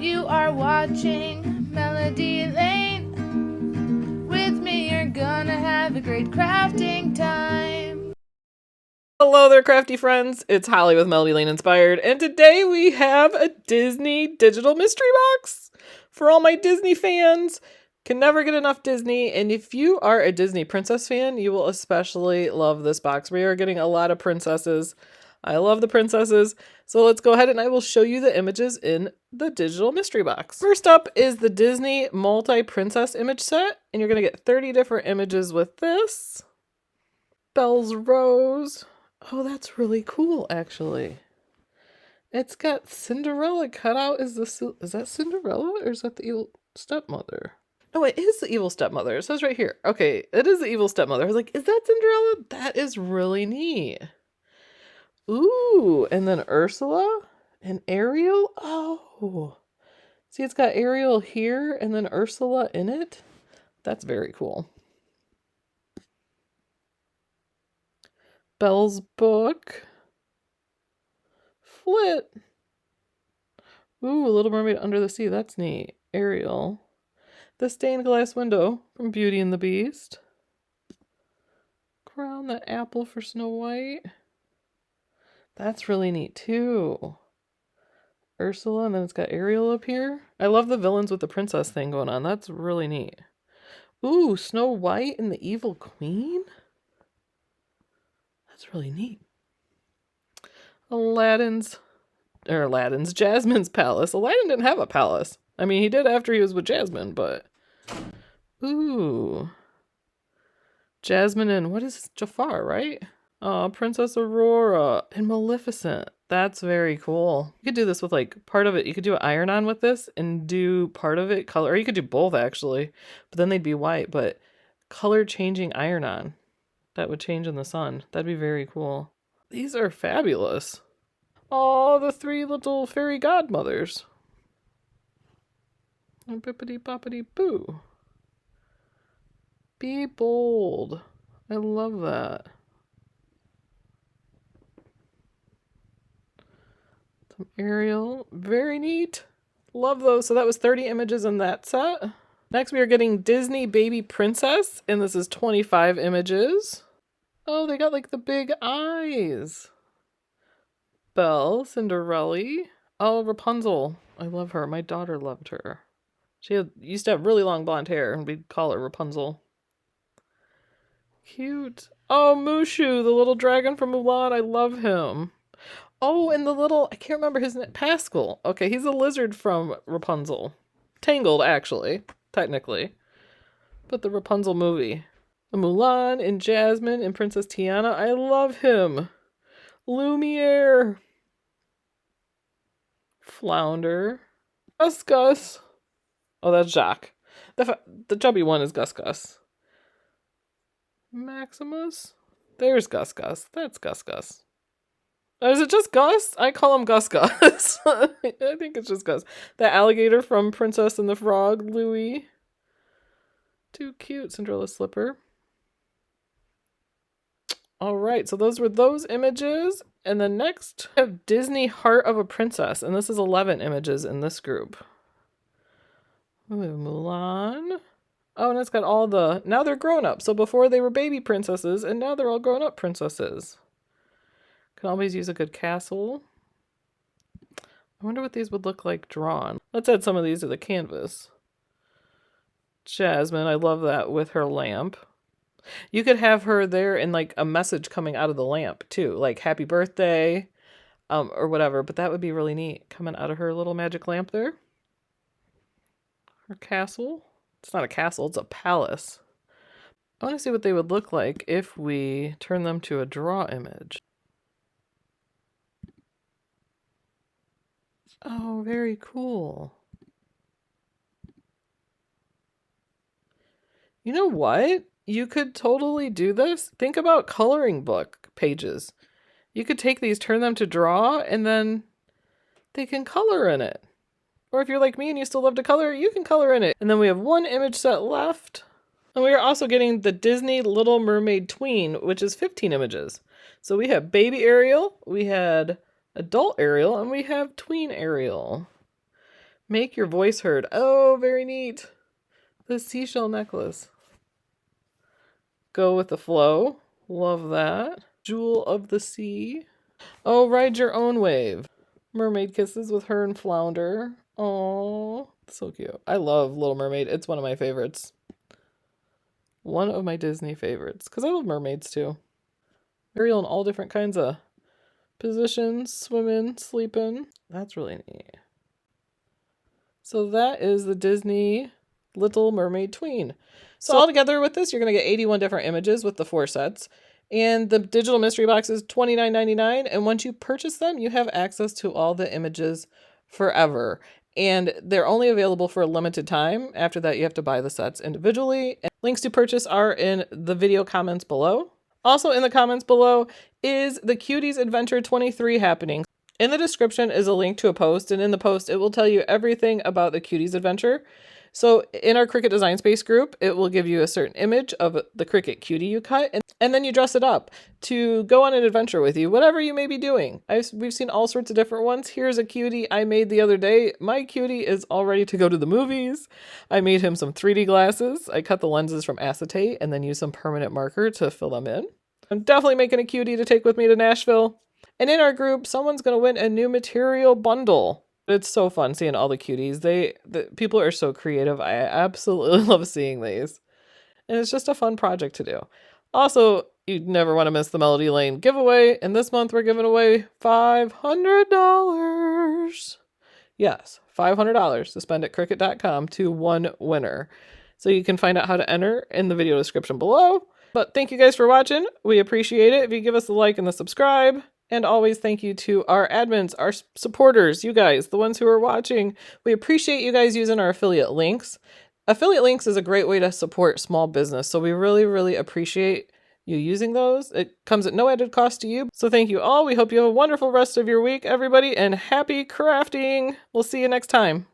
You are watching Melody Lane. With me, you're gonna have a great crafting time. Hello there, crafty friends. It's Holly with Melody Lane Inspired, and today we have a Disney digital mystery box for all my Disney fans. Can never get enough Disney, and if you are a Disney princess fan, you will especially love this box. We are getting a lot of princesses. I love the princesses, so let's go ahead and I will show you the images in the digital mystery box. First up is the Disney multi-princess image set, and you're going to get 30 different images with this. Belle's Rose. Oh, that's really cool, actually. It's got Cinderella cut out. Is that Cinderella, or is that the evil stepmother? No, it is the evil stepmother. It says right here. Okay, it is the evil stepmother. I was like, is that Cinderella? That is really neat. Ooh, and then Ursula and Ariel. Oh, see, it's got Ariel here and then Ursula in it. That's very cool. Belle's book. Flit. Ooh, Little Mermaid Under the Sea. That's neat. Ariel. The stained glass window from Beauty and the Beast. Crown the apple for Snow White. That's really neat too. Ursula, and then it's got Ariel up here. I love the villains with the princess thing going on. That's really neat. Ooh, Snow White and the Evil Queen? That's really neat. Jasmine's palace. Aladdin didn't have a palace. I mean, he did after he was with Jasmine, but... Ooh. Jasmine and, what is this? Jafar, right? Oh, Princess Aurora and Maleficent. That's very cool. You could do this with like part of it. You could do an iron-on with this and do part of it color. Or you could do both actually, but then they'd be white. But color changing iron-on. That would change in the sun. That'd be very cool. These are fabulous. Oh, the three little fairy godmothers. Bippity boppity boo. Be bold. I love that. Some Ariel. Very neat. Love those. So that was 30 images in that set. Next we are getting Disney Baby Princess, and this is 25 images. Oh, they got like the big eyes. Belle, Cinderella. Oh, Rapunzel. I love her. My daughter loved her. She used to have really long blonde hair, and we'd call her Rapunzel. Cute. Oh, Mushu, the little dragon from Mulan. I love him. Oh, and the little, I can't remember his name, Pascal. Okay, he's a lizard from Rapunzel. Tangled, actually, technically. But the Rapunzel movie. Mulan and Jasmine and Princess Tiana. I love him. Lumiere. Flounder. Gus Gus. Oh, that's Jacques. The chubby one is Gus Gus. Maximus? There's Gus Gus. That's Gus Gus. Or is it just Gus? I call him Gus Gus. I think it's just Gus. The alligator from Princess and the Frog, Louis. Too cute, Cinderella slipper. Alright, so those were those images. And then next, we have Disney Heart of a Princess. And this is 11 images in this group. We have Mulan. Oh, and it's got all the... Now they're grown up. So before they were baby princesses, and now they're all grown up princesses. Can always use a good castle. I wonder what these would look like drawn. Let's add some of these to the canvas. Jasmine, I love that with her lamp. You could have her there and like a message coming out of the lamp too, like happy birthday, or whatever, but that would be really neat coming out of her little magic lamp there. Her castle. It's not a castle, it's a palace. I want to see what they would look like if we turn them to a draw image. Oh, very cool. You know what? You could totally do this. Think about coloring book pages. You could take these, turn them to draw, and then they can color in it. Or if you're like me and you still love to color, you can color in it. And then we have one image set left. And we are also getting the Disney Little Mermaid Tween, which is 15 images. So we have baby Ariel, we had adult Ariel, and we have tween Ariel. Make your voice heard. Oh, very neat. The seashell necklace. Go with the flow. Love that. Jewel of the sea. Oh, ride your own wave. Mermaid kisses with her and Flounder. Oh, so cute. I love Little Mermaid. It's one of my favorites. One of my Disney favorites. Because I love mermaids too. Ariel in all different kinds of positions. Swimming, sleeping. That's really neat. So that is the Disney Little Mermaid Tween. So all together with this, you're going to get 81 different images with the 4 sets. And the digital mystery box is $29.99. And once you purchase them, you have access to all the images forever. And they're only available for a limited time. After that, you have to buy the sets individually. And links to purchase are in the video comments below. Also in the comments below is the Cuties Adventure 23 happening. In the description is a link to a post, and in the post it will tell you everything about the Cuties Adventure. So in our Cricut Design Space group, it will give you a certain image of the Cricut cutie you cut, and then you dress it up to go on an adventure with you, whatever you may be doing. We've seen all sorts of different ones. Here's a cutie I made the other day. My cutie is all ready to go to the movies. I made him some 3D glasses. I cut the lenses from acetate and then used some permanent marker to fill them in. I'm definitely making a cutie to take with me to Nashville. And in our group, someone's going to win a new material bundle. It's so fun seeing all the cuties. The people are so creative. I absolutely love seeing these. And it's just a fun project to do. Also, you never want to miss the Melody Lane giveaway. And this month we're giving away $500. Yes, $500 to spend at Cricut.com to one winner. So you can find out how to enter in the video description below. But thank you guys for watching. We appreciate it if you give us a like and the subscribe. And always thank you to our admins, our supporters, you guys, the ones who are watching. We appreciate you guys using our affiliate links. Affiliate links is a great way to support small business. So we really, really appreciate you using those. It comes at no added cost to you. So thank you all. We hope you have a wonderful rest of your week, everybody, and happy crafting. We'll see you next time.